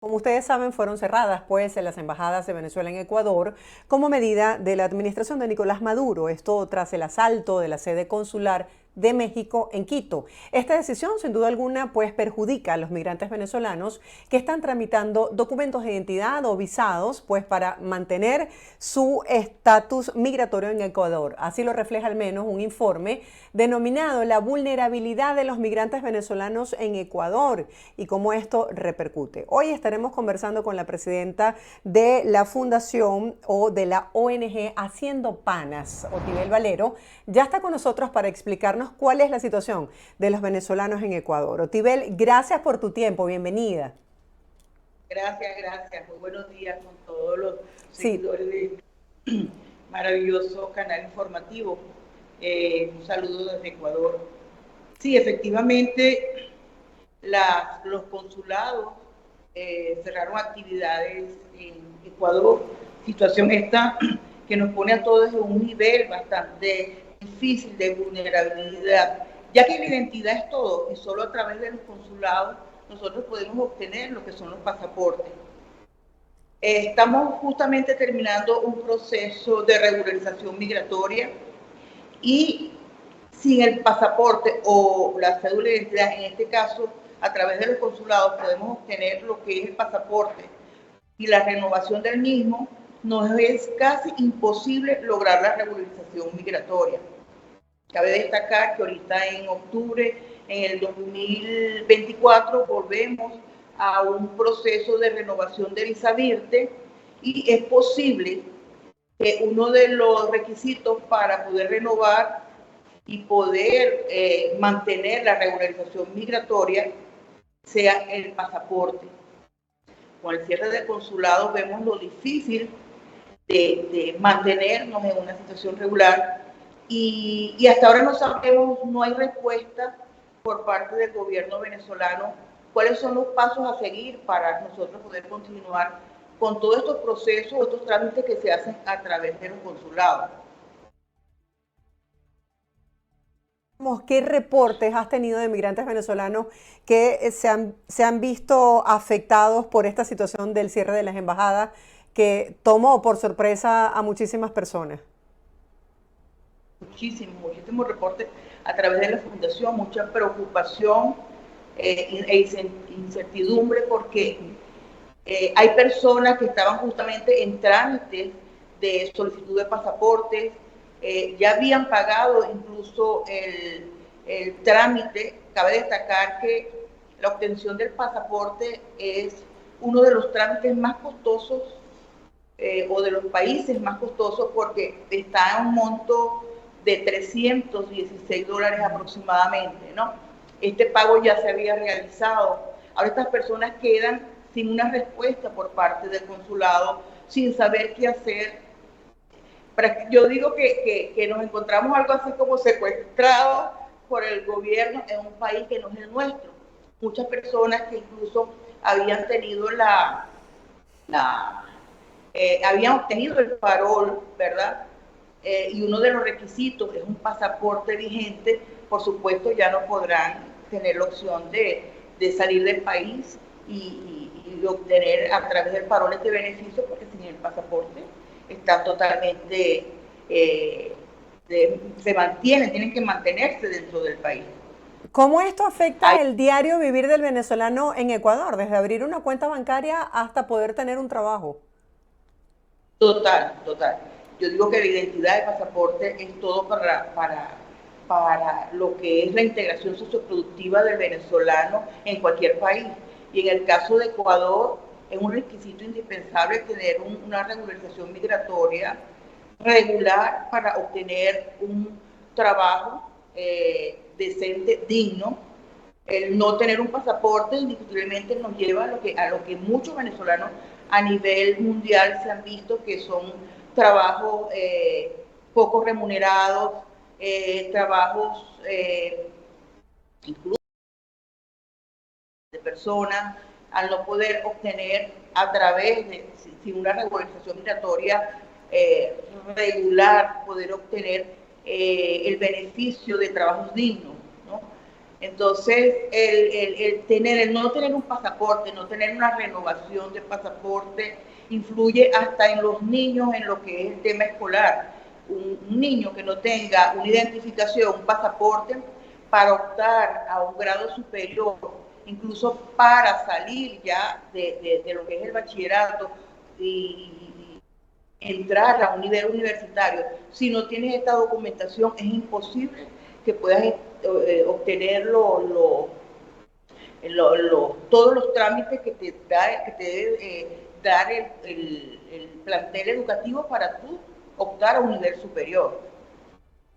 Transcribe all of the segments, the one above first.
Como ustedes saben, fueron cerradas pues en las embajadas de Venezuela en Ecuador como medida de la administración de Nicolás Maduro, esto tras el asalto de la sede consular de México en Quito. Esta decisión, sin duda alguna, pues perjudica a los migrantes venezolanos que están tramitando documentos de identidad o visados pues para mantener su estatus migratorio en Ecuador. Así lo refleja al menos un informe denominado La vulnerabilidad de los migrantes venezolanos en Ecuador y cómo esto repercute. Hoy estaremos conversando con la presidenta de la fundación o de la ONG Haciendo Panas, Otibel Valero. Ya está con nosotros para explicarnos cuál es la situación de los venezolanos en Ecuador. Otibel, gracias por tu tiempo, bienvenida. Gracias, gracias. Muy buenos días con todos los Sí, seguidores de maravilloso canal informativo. Un saludo desde Ecuador. Sí, efectivamente, los consulados cerraron actividades en Ecuador. Situación esta que nos pone a todos en un nivel bastante difícil de vulnerabilidad, ya que la identidad es todo y solo a través de los consulados nosotros podemos obtener lo que son los pasaportes. Estamos justamente terminando un proceso de regularización migratoria y sin el pasaporte o la cédula de identidad, en este caso, a través de los consulados podemos obtener lo que es el pasaporte y la renovación del mismo, nos es casi imposible lograr la regularización migratoria. Cabe destacar que ahorita en octubre, en el 2024, volvemos a un proceso de renovación de visa virte y es posible que uno de los requisitos para poder renovar y poder mantener la regularización migratoria sea el pasaporte. Con el cierre del consulado vemos lo difícil de mantenernos en una situación regular y hasta ahora no sabemos, no hay respuesta por parte del gobierno venezolano cuáles son los pasos a seguir para nosotros poder continuar con todos estos procesos, estos trámites que se hacen a través de los consulados. ¿qué reportes has tenido de migrantes venezolanos que se han visto afectados por esta situación del cierre de las embajadas que tomó por sorpresa a muchísimas personas? Muchísimos reportes a través de la fundación, mucha preocupación incertidumbre porque hay personas que estaban justamente en trámites de solicitud de pasaportes, ya habían pagado incluso el trámite. Cabe destacar que la obtención del pasaporte es uno de los trámites más costosos o de los países más costosos porque está en un monto de $316 aproximadamente, ¿no? Este pago ya se había realizado. Ahora estas personas quedan sin una respuesta por parte del consulado, sin saber qué hacer. Yo digo que nos encontramos algo así como secuestrados por el gobierno en un país que no es el nuestro. Muchas personas que incluso habían tenido habían obtenido el parol, ¿verdad? Y uno de los requisitos es un pasaporte vigente, por supuesto ya no podrán tener la opción de salir del país y obtener a través del parol este beneficio, porque sin el pasaporte están totalmente, se mantienen, tienen que mantenerse dentro del país. ¿Cómo esto Hay afecta el diario vivir del venezolano en Ecuador, desde abrir una cuenta bancaria hasta poder tener un trabajo? Total. Yo digo que la identidad de pasaporte es todo para lo que es la integración socioproductiva del venezolano en cualquier país. Y en el caso de Ecuador, es un requisito indispensable tener una regularización migratoria regular para obtener un trabajo decente, digno. El no tener un pasaporte indiscutiblemente nos lleva a lo que muchos venezolanos a nivel mundial se han visto, que son trabajos poco remunerados, trabajos incluso de personas, al no poder obtener a través de, sin una regularización migratoria regular, poder obtener el beneficio de trabajos dignos, ¿no? Entonces, el no tener un pasaporte, no tener una renovación de pasaporte, influye hasta en los niños en lo que es el tema escolar. Un niño que no tenga una identificación, un pasaporte, para optar a un grado superior, incluso para salir ya de lo que es el bachillerato y entrar a un nivel universitario, si no tienes esta documentación es imposible que puedas obtener todos los trámites que te debe dar el plantel educativo para tú optar a un nivel superior.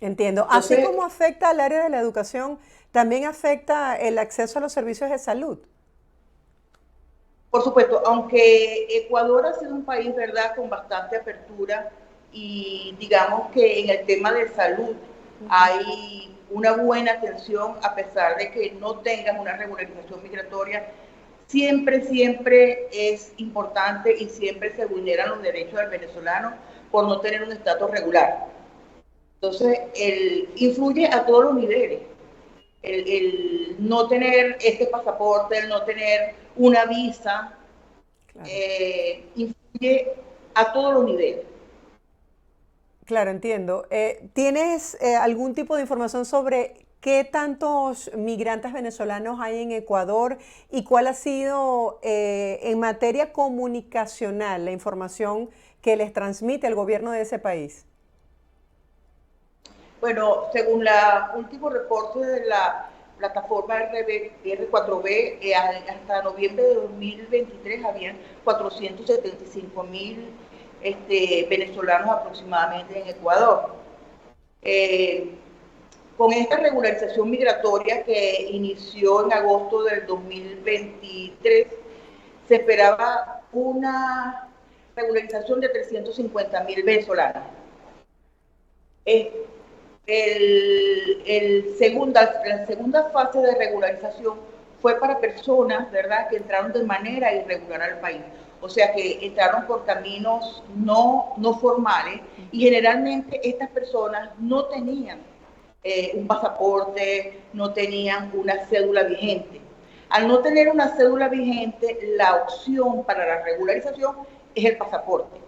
Entiendo. Así Entonces, como afecta al área de la educación, también afecta el acceso a los servicios de salud. por supuesto, aunque Ecuador ha sido un país, ¿verdad?, con bastante apertura y digamos que en el tema de salud hay una buena atención a pesar de que no tengas una regularización migratoria, siempre es importante y siempre se vulneran los derechos del venezolano por no tener un estatus regular. Entonces, influye a todos los niveles. El no tener este pasaporte, el no tener una visa, Claro. influye a todos los niveles. Claro, entiendo. ¿Tienes algún tipo de información sobre qué tantos migrantes venezolanos hay en Ecuador y cuál ha sido en materia comunicacional la información que les transmite el gobierno de ese país? Bueno, según el último reporte de la plataforma R4B, hasta noviembre de 2023 habían 475.000 venezolanos aproximadamente en Ecuador. Con esta regularización migratoria que inició en agosto del 2023, se esperaba una regularización de 350.000 venezolanos. La segunda fase de regularización fue para personas, ¿verdad?, que entraron de manera irregular al país. O sea, que entraron por caminos no formales y generalmente estas personas no tenían un pasaporte, no tenían una cédula vigente. Al no tener una cédula vigente, la opción para la regularización es el pasaporte.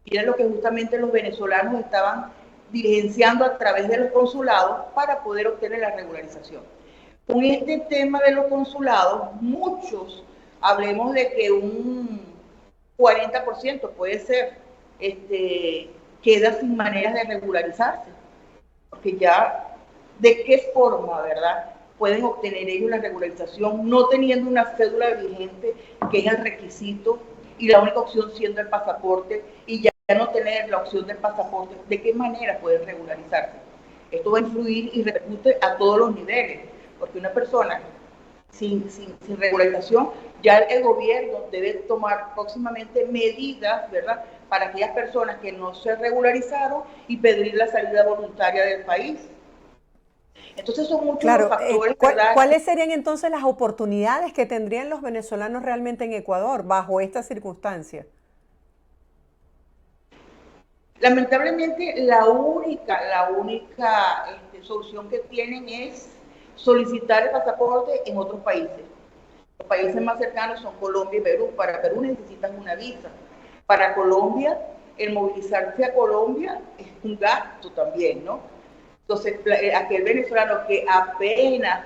Y era lo que justamente los venezolanos estaban diligenciando a través de los consulados para poder obtener la regularización. Con este tema de los consulados, muchos, hablemos de que un 40% puede ser, queda sin maneras de regularizarse, porque ya, ¿de qué forma, verdad?, pueden obtener ellos la regularización no teniendo una cédula vigente, que es el requisito, y la única opción siendo el pasaporte, y ya no tener la opción del pasaporte? ¿De qué manera pueden regularizarse? Esto va a influir y repercute a todos los niveles, porque una persona sin regularización, ya el gobierno debe tomar próximamente medidas, ¿verdad?, para aquellas personas que no se regularizaron y pedir la salida voluntaria del país. Entonces son muchos los Claro, factores, ¿verdad? ¿cuáles serían entonces las oportunidades que tendrían los venezolanos realmente en Ecuador bajo estas circunstancias? Lamentablemente la única solución que tienen es solicitar el pasaporte en otros países. Los países más cercanos son Colombia y Perú. Para Perú necesitan una visa. Para Colombia, el movilizarse a Colombia es un gasto también, ¿no? Entonces, aquel venezolano que apenas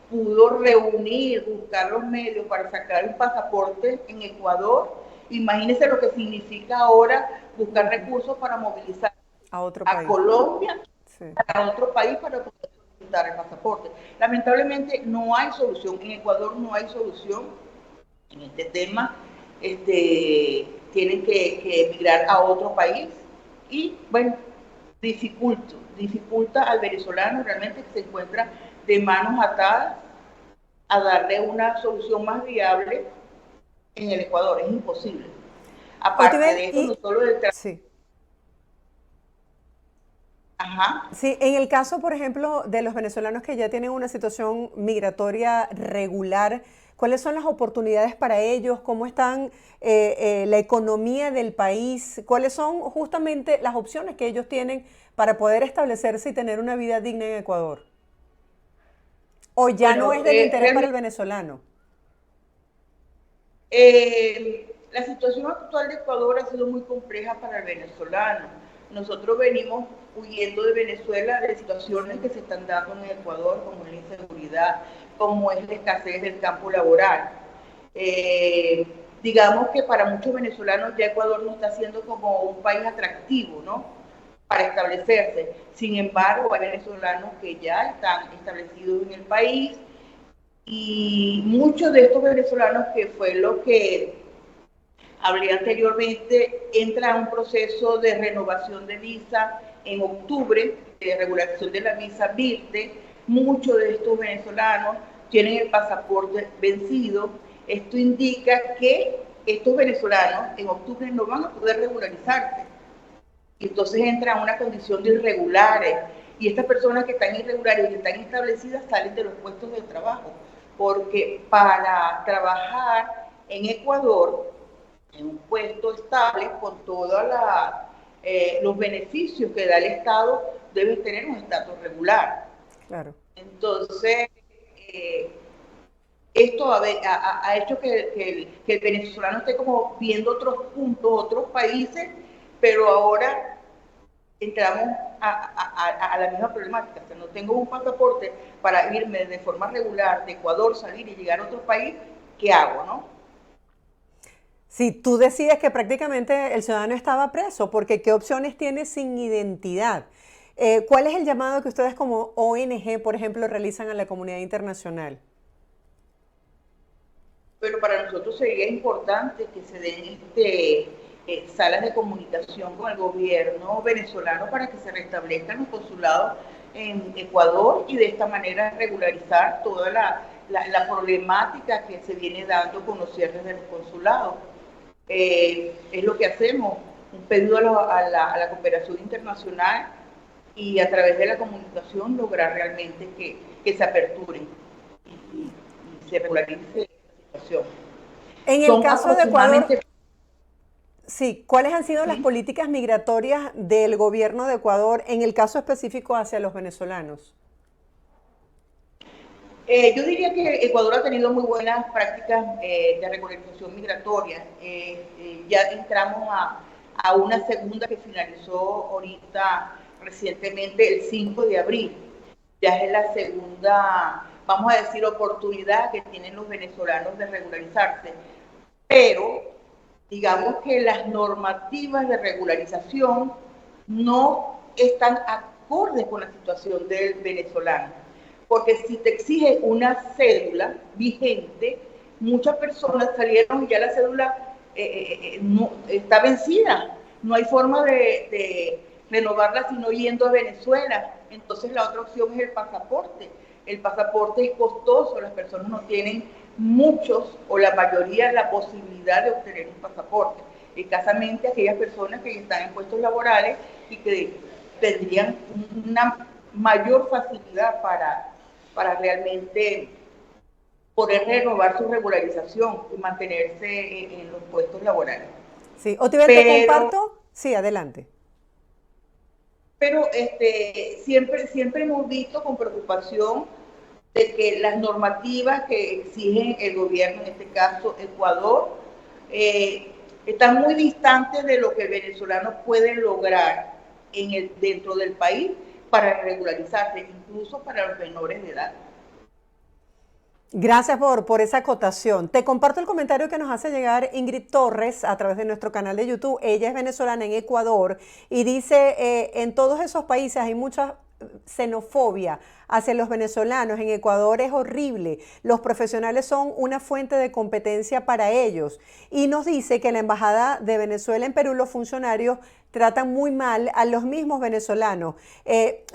pudo reunir, buscar los medios para sacar un pasaporte en Ecuador, imagínense lo que significa ahora buscar recursos para movilizar A otro a país. Colombia, Sí. a otro país para poder solicitar el pasaporte. Lamentablemente no hay solución. En Ecuador no hay solución en este tema. Tienen que emigrar a otro país y, bueno, dificulta al venezolano realmente, que se encuentra de manos atadas, a darle una solución más viable en el Ecuador. Es imposible. Aparte Otivel, de eso, no solo del sí. Ajá. Sí, en el caso, por ejemplo, de los venezolanos que ya tienen una situación migratoria regular, ¿cuáles son las oportunidades para ellos? ¿Cómo están la economía del país? ¿Cuáles son justamente las opciones que ellos tienen para poder establecerse y tener una vida digna en Ecuador? ¿O ya no Bueno, es del interés para el realmente venezolano? la situación actual de Ecuador ha sido muy compleja para el venezolano. Nosotros venimos huyendo de Venezuela de situaciones que se están dando en Ecuador, como la inseguridad, como es la escasez del campo laboral. Eh, digamos que para muchos venezolanos ya Ecuador no está siendo como un país atractivo, ¿no? Para establecerse. Sin embargo, hay venezolanos que ya están establecidos en el país y muchos de estos venezolanos, que fue lo que hablé anteriormente, entra a un proceso de renovación de visa en octubre, de regulación de la visa VIRTE. Muchos de estos venezolanos tienen el pasaporte vencido. Esto indica que estos venezolanos en octubre no van a poder regularizarse. Entonces entra a una condición de irregulares. Y estas personas que están irregulares y que están establecidas salen de los puestos de trabajo. Porque para trabajar en Ecuador, en un puesto estable, con todos los beneficios que da el Estado, debes tener un estatus regular. Claro. Entonces, eh, esto ha hecho que el venezolano esté como viendo otros puntos, otros países, pero ahora entramos a la misma problemática. O sea, no tengo un pasaporte para irme de forma regular de Ecuador, salir y llegar a otro país, ¿qué hago, no? Si tú decías que prácticamente el ciudadano estaba preso, porque ¿qué opciones tiene sin identidad? ¿Cuál es el llamado que ustedes como ONG, por ejemplo, realizan a la comunidad internacional? Pero para nosotros sería importante que se den salas de comunicación con el gobierno venezolano para que se restablezcan los consulados en Ecuador y de esta manera regularizar toda la problemática que se viene dando con los cierres de los consulados. Es lo que hacemos, un pedido a la cooperación internacional y a través de la comunicación lograr realmente que se aperturen y se regularice la situación. En el Son caso de Ecuador, aproximadamente... sí, ¿cuáles han sido las ¿Sí? políticas migratorias del gobierno de Ecuador en el caso específico hacia los venezolanos? Yo diría que Ecuador ha tenido muy buenas prácticas de regularización migratoria. Ya entramos a una segunda que finalizó ahorita recientemente el 5 de abril. Ya es la segunda, vamos a decir, oportunidad que tienen los venezolanos de regularizarse. Pero digamos que las normativas de regularización no están acordes con la situación del venezolano. Porque si te exige una cédula vigente, muchas personas salieron y ya la cédula no, está vencida. No hay forma de renovarla sino yendo a Venezuela. Entonces la otra opción es el pasaporte. El pasaporte es costoso, las personas no tienen muchos o la mayoría la posibilidad de obtener un pasaporte. Escasamente aquellas personas que están en puestos laborales y que tendrían una mayor facilidad para realmente poder renovar su regularización y mantenerse en los puestos laborales. Sí, Otiber, te Pero comparto. Sí, adelante. pero siempre hemos visto con preocupación de que las normativas que exigen el gobierno, en este caso Ecuador, eh, están muy distantes de lo que el venezolano puede lograr dentro del país para regularizarse, incluso para los menores de edad. Gracias por esa acotación. Te comparto el comentario que nos hace llegar Ingrid Torres a través de nuestro canal de YouTube. Ella es venezolana en Ecuador y dice, en todos esos países hay mucha xenofobia hacia los venezolanos. En Ecuador es horrible. Los profesionales son una fuente de competencia para ellos. Y nos dice que en la Embajada de Venezuela en Perú los funcionarios tratan muy mal a los mismos venezolanos.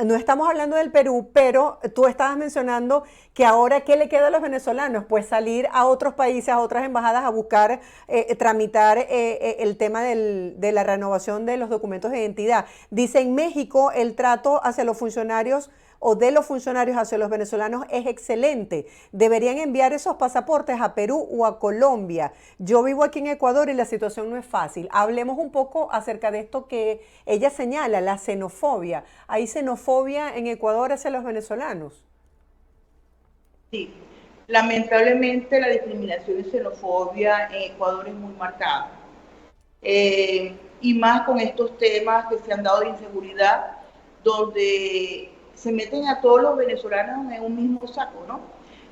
No estamos hablando del Perú, pero tú estabas mencionando que ahora, ¿qué le queda a los venezolanos? Pues salir a otros países, a otras embajadas a buscar, tramitar el tema de la renovación de los documentos de identidad. Dice, en México el trato hacia los funcionarios o de los funcionarios hacia los venezolanos es excelente. Deberían enviar esos pasaportes a Perú o a Colombia. Yo vivo aquí en Ecuador y la situación no es fácil. Hablemos un poco acerca de esto que ella señala, la xenofobia. ¿Hay xenofobia en Ecuador hacia los venezolanos? Sí, lamentablemente la discriminación y xenofobia en Ecuador es muy marcada. Y más con estos temas que se han dado de inseguridad, donde se meten a todos los venezolanos en un mismo saco, ¿no?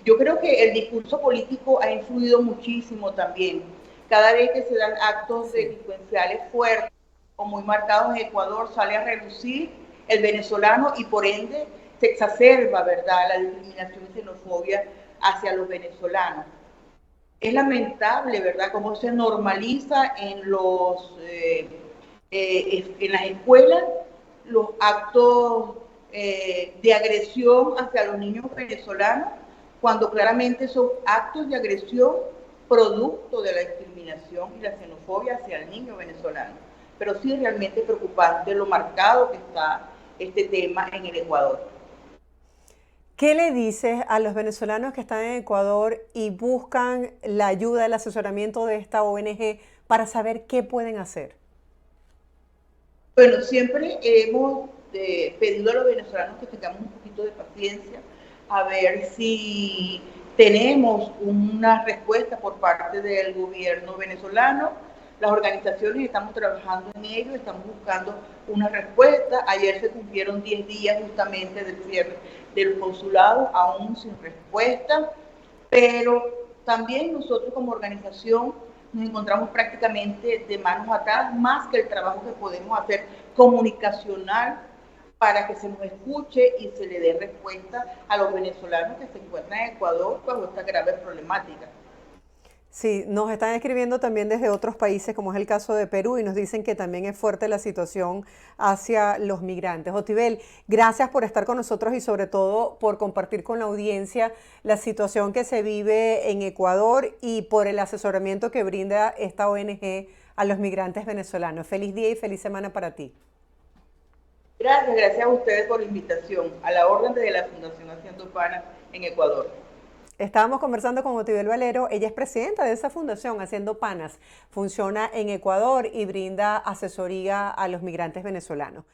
Yo creo que el discurso político ha influido muchísimo también. Cada vez que se dan actos Sí. delincuenciales fuertes o muy marcados en Ecuador, sale a reducir el venezolano y por ende se exacerba, ¿verdad?, la discriminación y xenofobia hacia los venezolanos. Es lamentable, ¿verdad?, cómo se normaliza en las escuelas los actos de agresión hacia los niños venezolanos, cuando claramente son actos de agresión producto de la discriminación y la xenofobia hacia el niño venezolano. Pero sí es realmente preocupante lo marcado que está este tema en el Ecuador. ¿Qué le dices a los venezolanos que están en Ecuador y buscan la ayuda, el asesoramiento de esta ONG para saber qué pueden hacer? Bueno, siempre hemos pedido a los venezolanos que tengamos un poquito de paciencia, a ver si tenemos una respuesta por parte del gobierno venezolano. Las organizaciones estamos trabajando en ello, estamos buscando una respuesta. Ayer se cumplieron 10 días justamente del cierre del consulado, aún sin respuesta, pero también nosotros como organización nos encontramos prácticamente de manos atadas, más que el trabajo que podemos hacer comunicacional para que se nos escuche y se le dé respuesta a los venezolanos que se encuentran en Ecuador bajo esta grave problemática. Sí, nos están escribiendo también desde otros países, como es el caso de Perú, y nos dicen que también es fuerte la situación hacia los migrantes. Otibel, gracias por estar con nosotros y sobre todo por compartir con la audiencia la situación que se vive en Ecuador y por el asesoramiento que brinda esta ONG a los migrantes venezolanos. Feliz día y feliz semana para ti. Gracias, gracias a ustedes por la invitación, a la orden desde la Fundación Haciendo Panas en Ecuador. Estábamos conversando con Otibel Valero, ella es presidenta de esa fundación Haciendo Panas, funciona en Ecuador y brinda asesoría a los migrantes venezolanos.